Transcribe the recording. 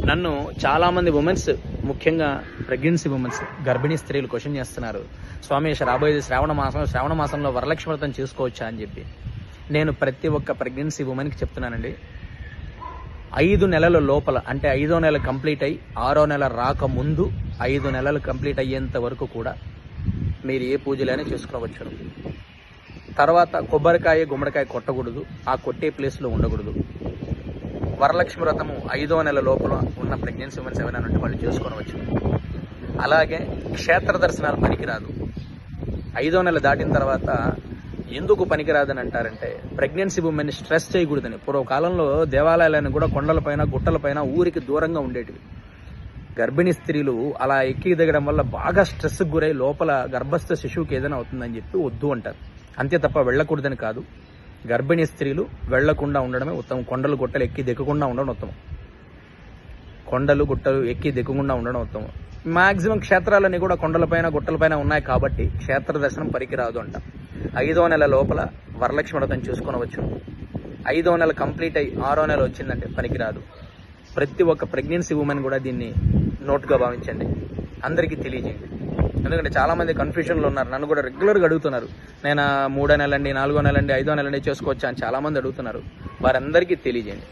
నన్ను చాలా మంది ఉమెన్స్, ముఖ్యంగా ప్రెగ్నెన్సీ ఉమెన్స్, గర్భిణీ స్త్రీలు క్వశ్చన్ చేస్తున్నారు. స్వామి రాబోయేది శ్రావణ మాసంలో వరలక్ష్మి వ్రతం చేసుకోవచ్చా అని చెప్పి. నేను ప్రతి ఒక్క ప్రెగ్నెన్సీ ఉమెన్కి చెప్తున్నానండి, 5 నెలల లోపల, అంటే 5వ నెల కంప్లీట్ అయ్యి 6వ నెల రాకముందు 5 నెలలు కంప్లీట్ అయ్యేంత వరకు కూడా మీరు ఏ పూజలైనా చేసుకోవచ్చు. తర్వాత కొబ్బరికాయ గుమ్మడికాయ కొట్టకూడదు, ఆ కొట్టే ప్లేస్లో ఉండకూడదు. వరలక్ష్మి వ్రతము 5వ నెల లోపల ఉన్న ప్రెగ్నెన్సీ ఉమెన్స్ ఏమైనా ఉంటే వాళ్ళు చేసుకోవచ్చు. అలాగే క్షేత్ర దర్శనాలు పనికిరాదు. 5వ నెల దాటిన తర్వాత ఎందుకు పనికిరాదని అంటారంటే, ప్రెగ్నెన్సీ ఉమెన్ స్ట్రెస్ చేయకూడదని. పూర్వకాలంలో దేవాలయాలను కూడా కొండలపైన గుట్టలపైన ఊరికి దూరంగా ఉండేటివి. గర్భిణీ స్త్రీలు అలా ఎక్కి దిగడం వల్ల బాగా స్ట్రెస్కి గురై లోపల గర్భస్థ శిశువుకి ఏదైనా అవుతుందని చెప్పి వద్దు అంటారు. అంతే తప్ప వెళ్ళకూడదని కాదు. గర్భిణీ స్త్రీలు వెళ్లకుండా ఉండడమే ఉత్తమం. కొండలు గుట్టలు ఎక్కి దిక్కకుండా ఉండడం ఉత్తమం. కొండలు గుట్టలు ఎక్కి దిక్కకుండా ఉండడం ఉత్తమం. మాక్సిమం క్షేత్రాలన్నీ కూడా కొండలపైన గుట్టలపైన ఉన్నాయి కాబట్టి క్షేత్ర దర్శనం పనికిరాదు అంట. 5వ నెల లోపల వరలక్ష్మి వ్రతం చూసుకోవచ్చు. 5వ నెల కంప్లీట్ అయ్యి 6వ నెల వచ్చిందంటే పనికిరాదు. ప్రతి ఒక్క ప్రెగ్నెన్సీ ఉమెన్ కూడా దీన్ని నోటుగా భావించండి, అందరికీ తెలియజేయండి. ఎందుకంటే చాలా మంది కన్ఫ్యూజన్లో ఉన్నారు. నన్ను కూడా రెగ్యులర్గా అడుగుతున్నారు, నేను 3వ నెలండి, 4వ నెలండి, 5వ నెలండి చేసుకోవచ్చా అని చాలా మంది అడుగుతున్నారు. వారందరికీ తెలియజేయండి.